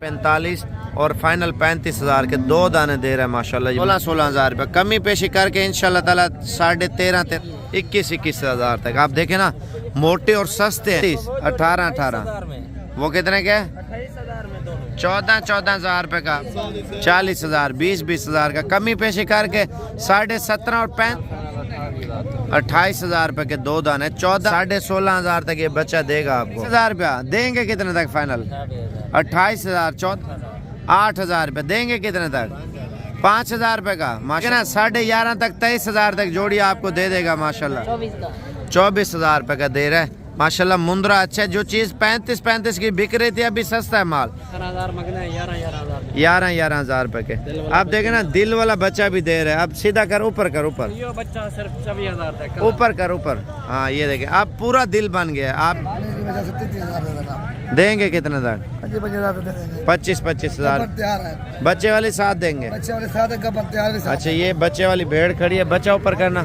45 और फाइनल 35,000 के दो दाने दे रहे हैं माशाल्लाह। 16-16 हज़ार रुपये कमी पेशी करके इंशाल्लाह ताला 13.5 21 हज़ार तक आप देखें ना, मोटे और सस्ते हैं। 18 वो कितने के 14 हज़ार रुपये का 40 हज़ार 20 हज़ार का कमी पेशी करके 17.5 और 28 हज़ार रुपये के दो दाने 16.5 हज़ार तक ये बच्चा देगा आपको। 1000 रुपया देंगे कितने तक फाइनल 28 हज़ार 8 हज़ार रुपये देंगे कितने तक 5 हज़ार रुपये का माशाल्लाह 11.5 तक 23 हज़ार तक जोड़ी आपको दे देगा माशाल्लाह। 24 हज़ार रुपये का दे रहा है माशाल्लाह। मुंद्रा अच्छा है, जो चीज़ 35 की बिक रही थी अभी सस्ता है माल 11 हज़ार रुपये के। आप देखें ना दिल वाला बच्चा भी दे रहे हैं। अब सीधा कर ऊपर कर ऊपर बच्चा सिर्फ 24,000 तक ऊपर कर ऊपर। हाँ ये देखें आप पूरा दिल बन गया। आप देंगे कितने तक 25 हज़ार बच्चे वाली साथ देंगे। अच्छा ये बच्चे वाली भेड़ खड़ी है, बच्चा ऊपर करना,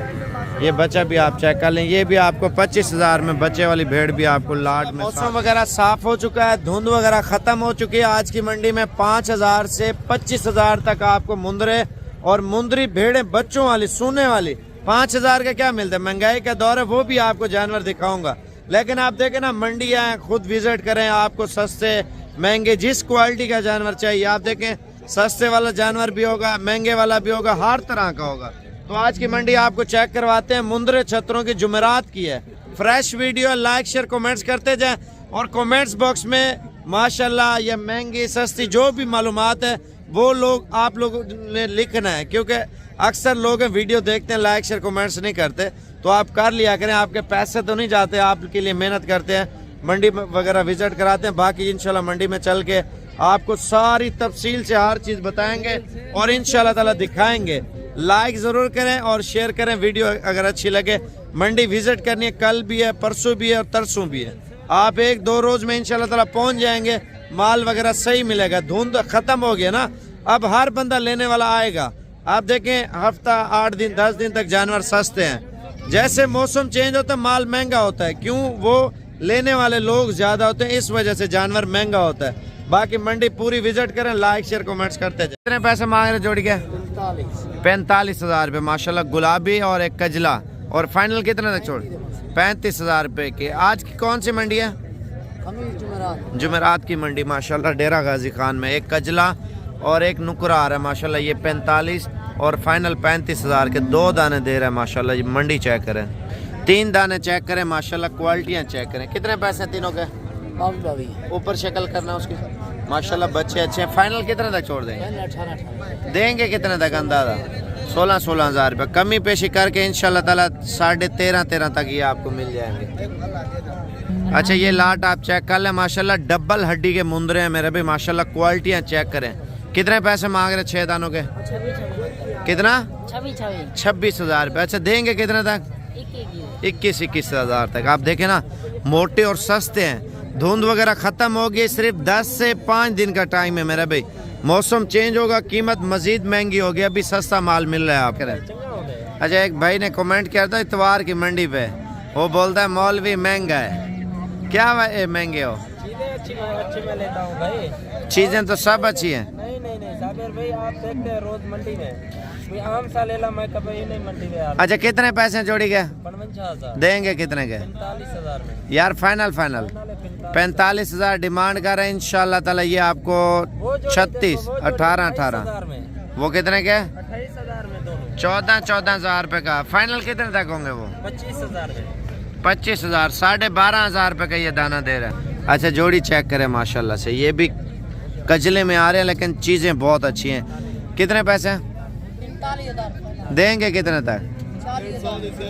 ये बच्चा भी आप चेक कर लें। ये भी आपको 25 हज़ार में बच्चे वाली भेड़ भी आपको लाट में। मौसम वगैरह साफ हो चुका है, धुंध वगैरह खत्म हो चुकी है। आज की मंडी में 5 हज़ार से 25 हज़ार तक आपको मुंदरे और मुंदरी भेड़ें बच्चों वाली सोने वाली 5 हज़ार का क्या मिलता है। महंगाई का दौर है, वो भी आपको जानवर दिखाऊंगा। लेकिन आप देखें ना मंडी आए, खुद विजिट करें, आपको सस्ते महंगे जिस क्वालिटी का जानवर चाहिए आप देखें, सस्ते वाला जानवर भी होगा, महंगे वाला भी होगा, हर तरह का होगा। तो आज की मंडी आपको चेक करवाते हैं। मुंदरे छतरों की जुमेरात की है। Fresh video like share comments करते जाएं और कमेंट्स बॉक्स में माशाल्लाह ये महंगी सस्ती जो भी मालूमात है वो लोग आप लोगों ने लिखना है, क्योंकि अक्सर लोग वीडियो देखते हैं लाइक शेयर कमेंट्स नहीं करते। तो आप कर लिया करें, आपके पैसे तो नहीं जाते, आपके लिए मेहनत करते हैं, मंडी वगैरह विजिट कराते हैं। बाकी इंशाल्लाह मंडी में चल के आपको सारी तफसील से हर चीज़ बताएंगे और इंशाल्लाह ताला दिखाएंगे। लाइक ज़रूर करें और शेयर करें वीडियो अगर अच्छी लगे। मंडी विजिट करनी है, कल भी है, परसों भी है और तरसों भी है। आप 1-2 रोज़ में इंशाल्लाह ताला पहुंच जाएंगे, माल वगैरह सही मिलेगा। धुंध खत्म हो गया ना, अब हर बंदा लेने वाला आएगा। आप देखें हफ्ता 8 दिन 10 दिन तक जानवर सस्ते हैं। जैसे मौसम चेंज होता है माल महंगा होता है, क्यों वो लेने वाले लोग ज़्यादा होते हैं, इस वजह से जानवर महंगा होता है। बाकी मंडी पूरी विजिट करें, लाइक शेयर कमेंट्स करते जाए। कितने पैसे मांग रहे जोड़ी के 45 हज़ार रुपये माशाल्लाह। गुलाबी और एक कजला और फाइनल कितने तक छोड़ 35 हज़ार रुपये की। आज की कौन सी मंडी है जुमेरात की मंडी माशाल्लाह। डेरा गाजी खान में एक कजला और एक नुकरा आ रहा है माशाल्लाह। ये 45 और फाइनल 35 हज़ार के दो दाने दे रहे हैं माशाल्लाह। ये मंडी चेक करें, 3 दाने चेक करें माशाल्लाह, क्वालिटियाँ चेक करें। कितने पैसे हैं तीनों के ऊपर शक्ल करना उसकी माशाल्लाह। बच्चे अच्छे हैं। फाइनल कितने तक छोड़ देंगे 18 देंगे कितने तक अंदाजा 16 हज़ार रुपये कमी पेशी करके इंशाल्लाह ताला 13.5 तक ये आपको मिल जाएंगे। अच्छा ये लाट आप चेक कर लें माशाल्लाह, डबल हड्डी के मुंदरे हैं मेरे भी माशाल्लाह। क्वालिटियाँ चेक करें। कितने पैसे मांग रहे 6 दानों के कितना 26 हज़ार रुपये। अच्छा देंगे कितने तक 21 हज़ार तक। आप देखें ना मोटे और सस्ते हैं। धुंध वगैरह ख़त्म हो गई, सिर्फ 10 से 5 दिन का टाइम है मेरा भाई। मौसम चेंज होगा, कीमत मज़ीद महंगी होगी, अभी सस्ता माल मिल रहा है आप। अच्छा एक भाई ने कमेंट किया था इतवार की मंडी पे, वो बोलता है मौलवी महंगा है। क्या महंगे हो अच्छी मैं लेता हूँ भाई। चीज़ें तो सब अच्छी हैं। नहीं साबिर भाई आप देखते हैं रोज मंडी में आम सा ले ला, मैं कभी नहीं मंडी में यार। अच्छा कितने पैसे जोड़ी के 55,000 देंगे कितने के 45,000 में यार। फाइनल 45 हज़ार डिमांड कर रहे हैं इंशाल्लाह ताला। ये आपको 36 18 में वो कितने के 28 हज़ार में दोनों 14 हज़ार रुपये का। फाइनल कितने तक होंगे वो 25 हज़ार में 25 हज़ार 12.5 हज़ार रुपये का ये दाना दे रहा है। अच्छा जोड़ी चेक करें माशाल्लाह से, ये भी कजले में आ रहे हैं लेकिन चीज़ें बहुत अच्छी हैं। कितने पैसे देंगे कितने तक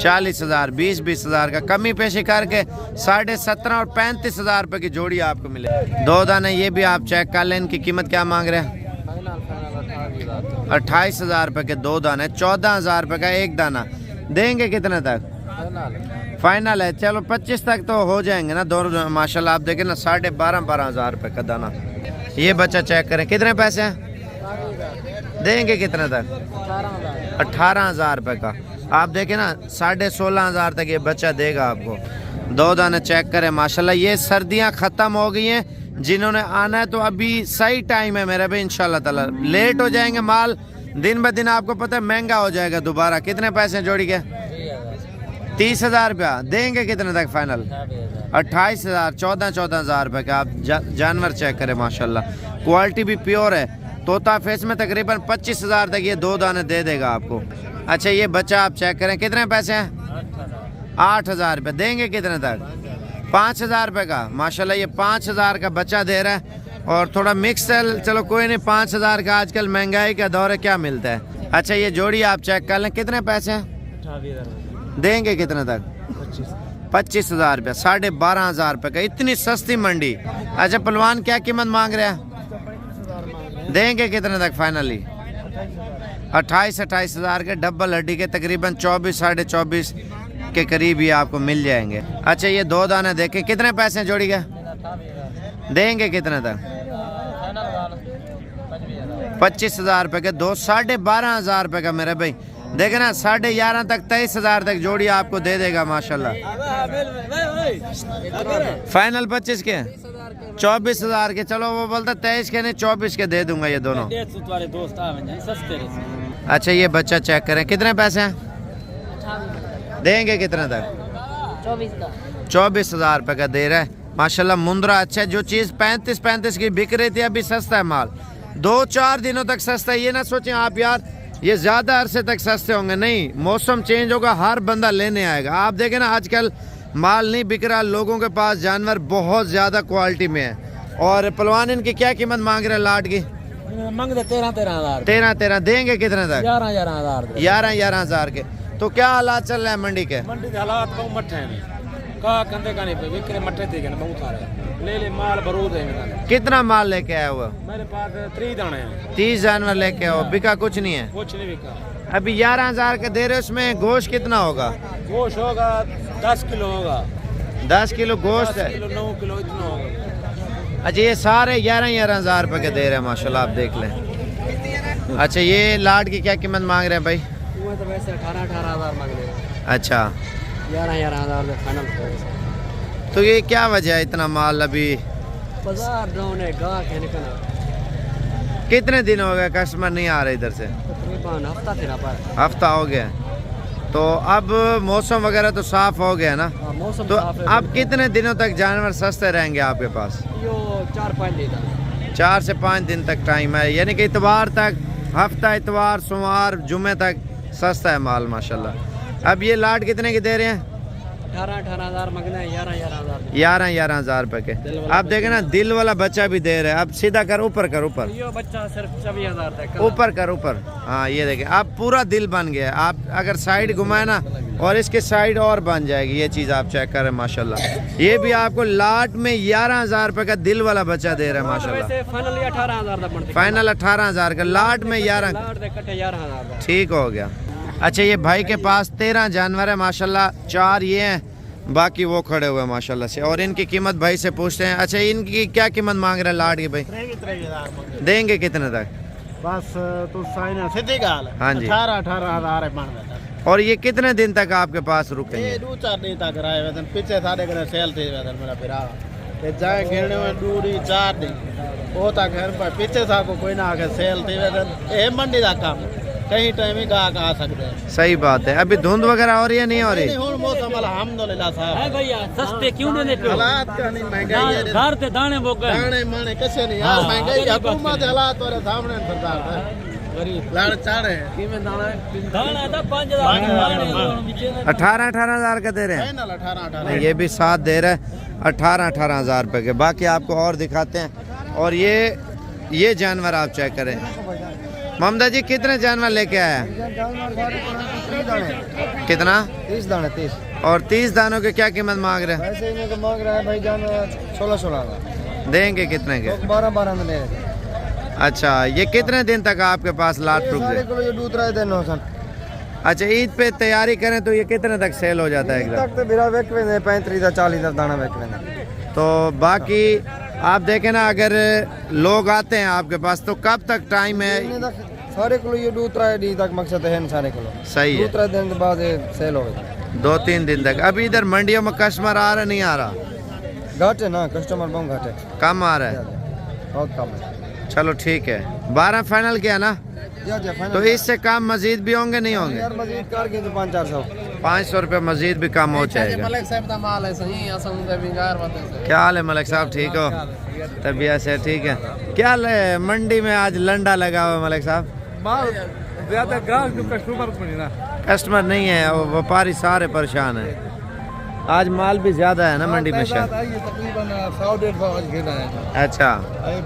40 हज़ार 20 हज़ार का कमी पेशी करके 17.5 और 35 हज़ार रुपये की जोड़ी आपको मिले। दो दाने ये भी आप चेक कर लें। इनकी कीमत क्या मांग रहे हैं 28 हज़ार रुपये के दो दाने, 14 हज़ार रुपये का एक दाना। देंगे कितने तक फाइनल है। चलो 25 तक तो हो जाएंगे ना दोनों माशाल्लाह। आप देखें ना 12.5 हज़ार रुपये का दाना। ये बच्चा चेक करें कितने पैसे हैं देंगे कितने तक 18 हज़ार रुपये का। आप देखें ना 16.5 हज़ार तक ये बच्चा देगा आपको। दो दाने चेक करें माशाल्लाह। ये सर्दियां ख़त्म हो गई हैं, जिन्होंने आना है तो अभी सही टाइम है मेरा भाई, इंशाल्लाह ताला। लेट हो जाएंगे माल दिन ब दिन आपको पता है महंगा हो जाएगा दोबारा। कितने पैसे जोड़ी के? 30,000 रुपया देंगे। कितने तक फाइनल? 28,000, 14,000 रुपये का। आप जानवर चेक करें माशाल्लाह, क्वालिटी भी प्योर है। तोता फेस में तकरीबन 25,000 तक ये 2 दाने दे देगा आपको। अच्छा ये बच्चा आप चेक करें, कितने पैसे हैं? 8,000 रुपये देंगे। कितने तक? 5,000 रुपये का। माशाल्लाह ये 5,000 का बच्चा दे रहा है। और थोड़ा मिक्स चलो कोई नहीं, 5,000 का आजकल महंगाई का दौर है, क्या मिलता है। अच्छा ये जोड़ी आप चेक कर लें, कितने पैसे हैं? देंगे। कितने तक? 25,000 रुपये। 12,500 रुपये का। इतनी सस्ती मंडी। अच्छा पहलवान क्या कीमत मांग रहे हैं? देंगे। कितने तक फाइनली? 28,000 के डबल हड्डी के तकरीबन 24 साढ़े 24 के करीब ही आपको मिल जाएंगे। अच्छा ये 2 दाने देखें, कितने पैसे जोड़ी के? देंगे। कितने तक? 25,000 रुपये के 2। 12,500 रुपये का मेरे भाई। देखे ना 11.5 तक 23,000 तक जोड़ी आपको दे देगा माशाल्लाह। फाइनल 25 के 24,000 के। चलो वो बोलता 23 के नहीं 24 के दे दूंगा ये दोनों। अच्छा ये बच्चा चेक करें, कितने पैसे हैं? देंगे। कितने तक? 24,000 रुपये का दे रहा है माशाल्लाह। मुंद्रा अच्छा है। जो चीज़ 35 की बिक रही थी अभी सस्ता है माल। 2-4 दिनों तक सस्ता है। ये ना सोचें आप यार ये ज़्यादा अरसे तक सस्ते होंगे, नहीं। मौसम चेंज होगा, हर बंदा लेने आएगा। आप देखें ना आजकल माल नहीं बिक रहा, लोगों के पास जानवर बहुत ज़्यादा क्वालिटी में है। और पहलवान इनकी क्या कीमत मांग रहे हैं लाट की? मांग 13,000। 13,000 देंगे। कितने तक? 11,000। 11,000 के। तो क्या हालात चल रहे हैं मंडी के? मंडी के हालात बहुत मठे हैं। का कंधे का नहीं पे विक्रे मठे थे ना बहुत सारे। ले माल बरूद है। कितना माल लेके आया हुआ? मेरे पास 30 दाने हैं। 30 जानवर लेके आओ। बिका कुछ नहीं है? कुछ नहीं बिका। अभी 11,000 के दे रहे, उसमें गोश्त कितना होगा? गोश्त होगा 10 किलो होगा। 10 किलो गोश्त है। 9 किलो इतना होगा। अच्छा ये सारे 11,000 रुपये के दे रहे हैं माशाल्लाह, आप देख लें। अच्छा ये लाट की क्या कीमत मांग रहे हैं भाई? तो वैसे 18,000 मांग रहे हैं। अच्छा 11,000 फाइनल। तो ये क्या वजह है इतना माल अभी? बाजार डाउन है, गाहक है निकल। कितने दिन हो गए कस्टमर नहीं आ रहे इधर से? तकरीबन हफ्ता हो गया। तो अब मौसम वगैरह तो साफ हो गया ना? मौसम तो अब कितने दिनों तक जानवर सस्ते रहेंगे आपके पास? 4-5 दिन। 4 से 5 दिन तक टाइम है, यानी कि इतवार तक, हफ्ता इतवार सोमवार जुमे तक सस्ता है माल माशाल्लाह। अब ये लाट कितने की दे रहे हैं? 18,000 मांगना है। 11,000 रुपए के। आप देखे ना दिल वाला बच्चा भी दे रहे हैं। अब सीधा कर, ऊपर कर, ऊपर ये बच्चा सिर्फ 24,000 तक। ऊपर कर, ऊपर। हाँ ये देखे अब पूरा दिल बन गया। आप अगर साइड घुमाए ना और इसके साइड और बन जाएगी। ये चीज़ आप चेक करें माशाल्लाह। ये भी आपको लाट में 11,000 रुपए का दिल वाला बच्चा दे रहा है माशाल्लाह। फाइनल 18,000 फाइनल 18,000 का, लाट में 11। ठीक हो गया। अच्छा ये भाई के पास 13 जानवर है माशाल्लाह। 4 ये हैं, बाकी वो खड़े हुए हैं माशाल्लाह से। और इनकी कीमत भाई से पूछते हैं। अच्छा इनकी क्या कीमत मांग रहे हैं लाट की भाई? देंगे। कितने तक? बस तो सीधी गाल। हाँ जी 18,000 और ये कितने दिन तक आपके पास रुकेंगे? 2-4 दिन तक रहे वेतन। पीछे साढ़े घर सेल थे वेतन मेरा फिरा ते जाए घेरने में दूरी 4 दिन वो तक घर पर पीछे सा को कोई ना आके सेल थे वेतन। ये मंडी का काम कहीं टाइम ही गाहक आ सकते हैं। सही बात है। अभी धुंध वगैरह हो रही है नहीं हो रही? मौसम अल्हम्दुलिल्लाह साहब है भैया। सस्ते क्यों नहीं देते? हालात का नहीं, महंगाई है। घर ते दाने बोके दाने माने कैसे नहीं यार। महंगाई हुकूमत हालात और सामने सरकार है। गरीब लाड़ चाड़े किमें दाना था 5,000 18,000 का दे रहे हैं। 18,000 ये भी 7 दे रहे हैं 18,000 रुपए के। बाकी आपको और दिखाते हैं। और ये जानवर आप चेक करें। ममदा जी कितने जानवर लेके आया? कितना? 30 दाने। 30 और 30 दानों के क्या कीमत मांग रहे हैं? वैसे इन्हें तो मांग रहा है भाई जान 16 का। देंगे कितने के? 12 में ले। अच्छा ये कितने दिन तक आपके पास लाट रुक जाए? ये दूध रहे दिन हो सन। अच्छा ईद पे तैयारी करें तो ये कितने तक सेल हो जाता है? तक तो बिरा वेकवे ने 35-40 दाना वेकवे ने। तो बाकी आप देखें ना अगर लोग आते हैं आपके पास तो कब तक टाइम है? सारे किलो ये दूध रहे डी तक मकसद है सारे किलो। सही है। दूध रहे दिन के बाद सेल हो गई 2-3 दिन तक। अभी इधर मंडियों में कस्टमर आ रहा नहीं आ रहा? घाटे ना, कस्टमर बहुत घाटे, कम आ रहा है, बहुत कम है। चलो ठीक है। 12 फाइनल किया ना, फाइनल तो इससे कम मजीद भी होंगे नहीं होंगे? यार मजीद करके तो 500-400 रुपये मजीद भी कम हो जाएगा। मलिक साहब का माल है सही, असम दे बिगार बातें से। क्या हाल है मलिक साहब, ठीक हो? तबीयत से ठीक है? क्या मंडी में आज लंडा लगा हुआ है मलिक साहब? माल ज्यादा ग्राहक जो कस्टमर को नहीं ना, कस्टमर नहीं है, वो व्यापारी सारे परेशान हैं। आज माल भी ज्यादा है ना मंडी में शायद, तकरीबन 100-150 आज घेरा है। अच्छा,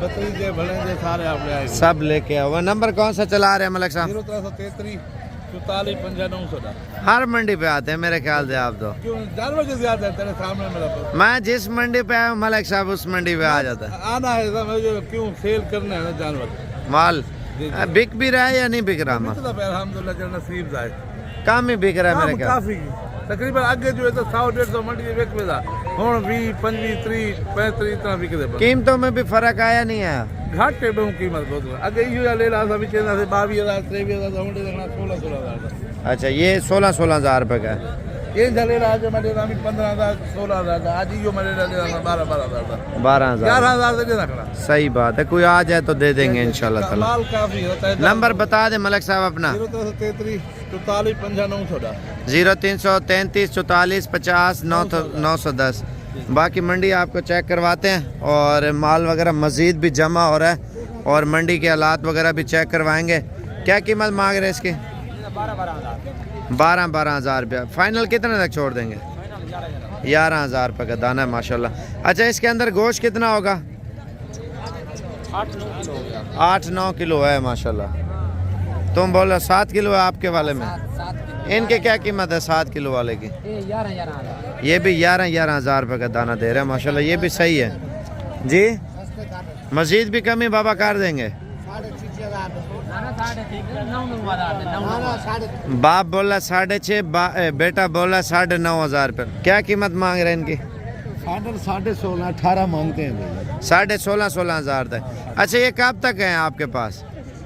बतरीजे भलेंजे सारे आप ले आए, सब लेके आओ। वो नंबर कौन सा चला रहे हैं मलिक साहब? 0333 44 59 हर मंडी पे आते हैं मेरे ख्याल से आप तो। क्यों जानवर के ज्यादा है तेरे सामने मेरा पास। मैं जिस मंडी पे आया हूँ मलिक साहब उस मंडी पे आ जाता है। आना है समझो, क्यों सेल करना है ना जानवर। माल बिक भी रहा है या नहीं बिक रहा? माल अल्हम्दुलिल्लाह जो नसीब जाए कम ही बिक रहा है मेरे ख्याल। काफी तकरीबन आगे जो है तो 100-150 मंडी बेच में था, हुन 20, 25, 30, 35 इतना बिक दे। कीमतों में भी फर्क आया नहीं आया? घाटे बहु कीमत बहुत आगे यो ले ला सभी चेना से 22,000 23,000 होंडे देखना 16,000। अच्छा, ये 16,000 रुपए का है। ये जले ला जो मैंने रामी 15,000 16,000 आज यो मैंने ले ला 12,000 12,000 11,000 से रखना। सही बात है, कोई आ जाए तो दे देंगे इंशाल्लाह ताला। माल काफी होता है। नंबर बता दे मलिक साहब अपना। 0333 44 59 0333 44 50 910। बाकी मंडी आपको चेक करवाते हैं और माल वगैरह मज़ीद भी जमा हो रहा है और मंडी के हालात वगैरह भी चेक करवाएंगे। क्या कीमत मांग रहे हैं इसकी? 12,000 रुपया। फाइनल कितने तक छोड़ देंगे? 11,000 रुपये का दाना है माशाल्लाह। अच्छा, इसके अंदर गोश्त कितना होगा? 8-9 किलो है माशाल्लाह। तुम बोलो 7 किलो है आपके वाले में। इनके क्या कीमत है 7 किलो वाले की? ये भी 11,000 रुपये का दाना दे रहे हैं माशाल्लाह, ये भी सही है जी। मजीद भी कमी बाबा कर देंगे। बाप बोला 6.5, बेटा बोला 9,500 रुपये। क्या कीमत मांग रहे हैं इनकी? 16.5 18 मांगते हैं। 16,500 तक। अच्छा, ये कब तक है आपके पास?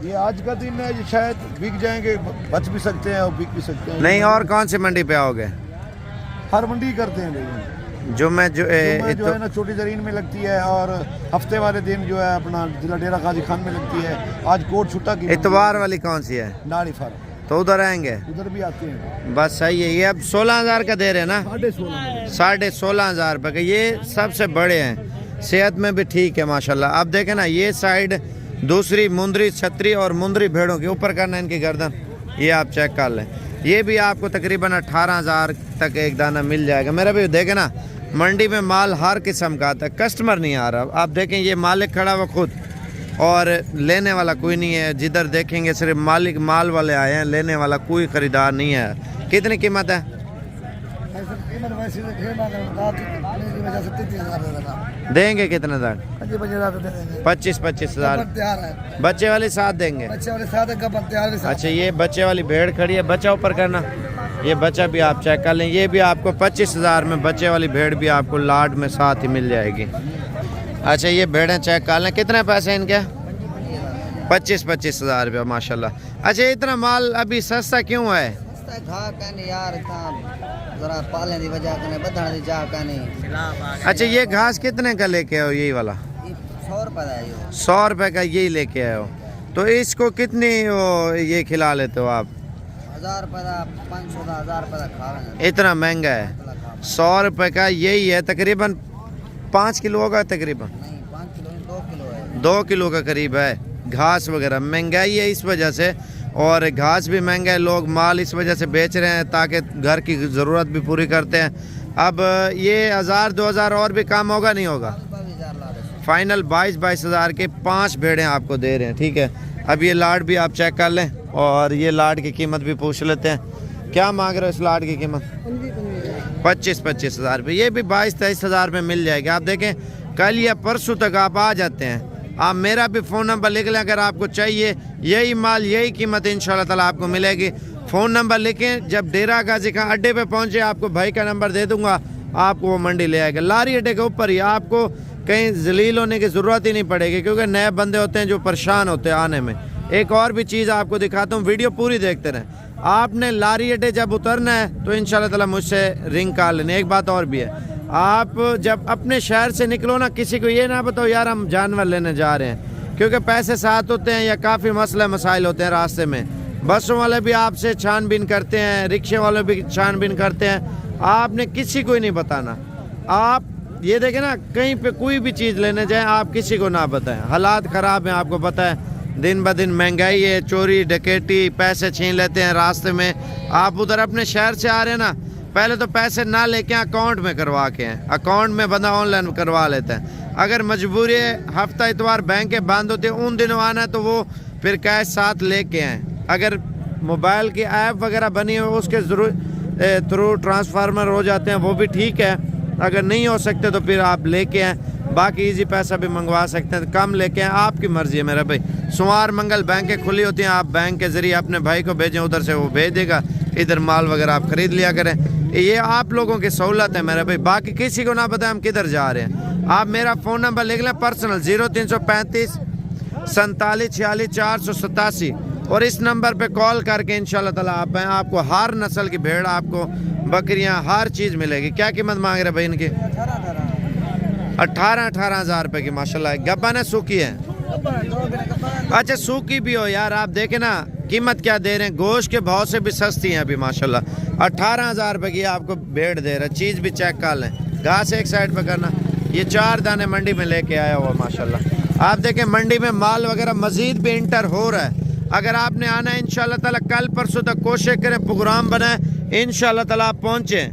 ये आज का दिन है, ये शायद बिक जाएंगे, बच भी सकते हैं और बिक भी सकते हैं। नहीं, और कौन सी मंडी पे आओगे? हर मंडी करते हैं लेकिन जो है ना छोटी जरीन में लगती है और हफ्ते वाले दिन जो है अपना जिला डेरा गाजी खान में लगती है। आज कोट छुट्टा की इतवार वाली कौन सी है? नाड़ी फार्म, तो उधर आएंगे, उधर भी आते हैं। बस सही है। ये अब 16,000 का दे रहे हैं ना? 16,500 रुपये का। ये सबसे बड़े हैं, सेहत में भी ठीक है माशाल्लाह। अब देखें ना, ये साइड दूसरी मुंदरी छतरी और मुंदरी भेड़ों के ऊपर करना इनकी गर्दन, ये आप चेक कर लें। ये भी आपको तकरीबन 18,000 तक एक दाना मिल जाएगा। मेरा भी देखें ना, मंडी में माल हर किस्म का आता है, कस्टमर नहीं आ रहा। आप देखें, ये मालिक खड़ा हुआ खुद और लेने वाला कोई नहीं है। जिधर देखेंगे सिर्फ मालिक माल वाले आए हैं, लेने वाला कोई ख़रीदार नहीं है। कितनी कीमत है? देंगे कितने तक? 25,000। बच्चे वाली साथ देंगे? अच्छा, ये बच्चे वाली भेड़ खड़ी है, बच्चा ऊपर करना। ये बच्चा भी आप चेक कर लें, ये भी आपको 25,000 में बच्चे वाली भेड़ भी आपको लाड में साथ ही मिल जाएगी। अच्छा, ये भेड़ें चेक कर लें, कितने पैसे इनके? 25,000 रुपया माशाल्लाह। अच्छा, इतना माल अभी सस्ता क्यों है? अच्छा, ये घास कितने का लेके आओ? यही वाला 100 रुपये का यही लेके आए हो, तो इसको कितनी ये खिला लेते हो आप? 1000 रुपये 500 रुपये। इतना महंगा है? 100 रुपये का यही है, तकरीबन 5 किलो होगा तकरीबन। 2 किलो का करीब है। घास वगैरह महंगाई है इस वजह से, और घास भी महंगा है, लोग माल इस वजह से बेच रहे हैं ताकि घर की ज़रूरत भी पूरी करते हैं। अब ये 1000-2000 और भी कम होगा नहीं होगा? फाइनल 22,000 के 5 भेड़ें आपको दे रहे हैं, ठीक है। अब ये लाड भी आप चेक कर लें और ये लाड की कीमत भी पूछ लेते हैं। क्या मांग रहे हो इस लाड की कीमत? 25,000 रुपये। ये भी 22,000-23,000 में मिल जाएगी। आप देखें, कल या परसों तक आप आ जाते हैं। आप मेरा भी फ़ोन नंबर लिख लें, अगर आपको चाहिए यही माल यही कीमत इंशाल्लाह ताला आपको मिलेगी। फ़ोन नंबर लिखें, जब डेरा गाजी खान अड्डे पे पहुंचे आपको भाई का नंबर दे दूंगा, आपको वो मंडी ले आएगा। लारी अड्डे के ऊपर ही, आपको कहीं जलील होने की ज़रूरत ही नहीं पड़ेगी, क्योंकि नए बंदे होते हैं जो परेशान होते हैं आने में। एक और भी चीज़ आपको दिखाता हूँ, वीडियो पूरी देखते रहें। आपने लारी अड्डे जब उतरना है तो इंशाल्लाह ताला मुझसे रिंग कर लेने। एक बात और भी है, आप जब अपने शहर से निकलो ना, किसी को ये ना बताओ यार हम जानवर लेने जा रहे हैं, क्योंकि पैसे साथ होते हैं या काफ़ी मसले मसाइल होते हैं रास्ते में। बसों वाले भी आपसे छानबीन करते हैं, रिक्शे वाले भी छानबीन करते हैं, आपने किसी को ही नहीं बताना। आप ये देखें ना, कहीं पे कोई भी चीज़ लेने जाएं आप किसी को ना बताएं। हालात ख़राब हैं, आपको पता है, दिन ब दिन महंगाई है, चोरी डकैती, पैसे छीन लेते हैं रास्ते में। आप उधर अपने शहर से आ रहे हैं ना, पहले तो पैसे ना लेके अकाउंट में करवा के हैं, अकाउंट में बंदा ऑनलाइन करवा लेता है। अगर मजबूरी है, हफ्ता इतवार बैंकें बंद होती है, उन दिनों आना है तो वो फिर कैश साथ लेके आए। अगर मोबाइल की ऐप वगैरह बनी है उसके थ्रू ट्रांसफार्मर हो जाते हैं, वो भी ठीक है। अगर नहीं हो सकते तो फिर आप लेके आए, बाकी इजी पैसा भी मंगवा सकते हैं, कम लेके आए, आपकी मर्जी है मेरा भाई। सोमवार मंगल बैंकें खुली होती हैं, आप बैंक के ज़रिए अपने भाई को भेजें, उधर से वो भेज देगा, इधर माल वगैरह आप ख़रीद लिया करें। ये आप लोगों की सहूलत है मेरा भाई, बाकी किसी को ना बताएं हम किधर जा रहे हैं। आप मेरा फ़ोन नंबर लिख लें पर्सनल 0335 47 46 487, और इस नंबर पे कॉल करके इंशाल्लाह ताला आप आएँ, आपको हर नस्ल की भेड़, आपको बकरियां, हर चीज़ मिलेगी। क्या कीमत मांग रहे भाई इनकी? 18 हज़ार रुपये की माशाल्लाह। गब्बा ने सूखी है, अच्छा सूखी भी हो यार, आप देखें ना कीमत क्या दे रहे हैं, गोश्त के भाव से भी सस्ती हैं अभी माशाल्लाह। 18 हज़ार रुपये की आपको भेड़ दे रहा है। चीज़ भी चेक कर लें, घास एक साइड पे करना। ये 4 दाने मंडी में लेके आया हुआ माशाल्लाह। आप देखें मंडी में माल वगैरह मजीद भी इंटर हो रहा है। अगर आपने आना है इंशाल्लाह ताला, कल परसों तक कोशिश करें, प्रोग्राम बनाए, इंशाल्लाह ताला आप पहुँचें।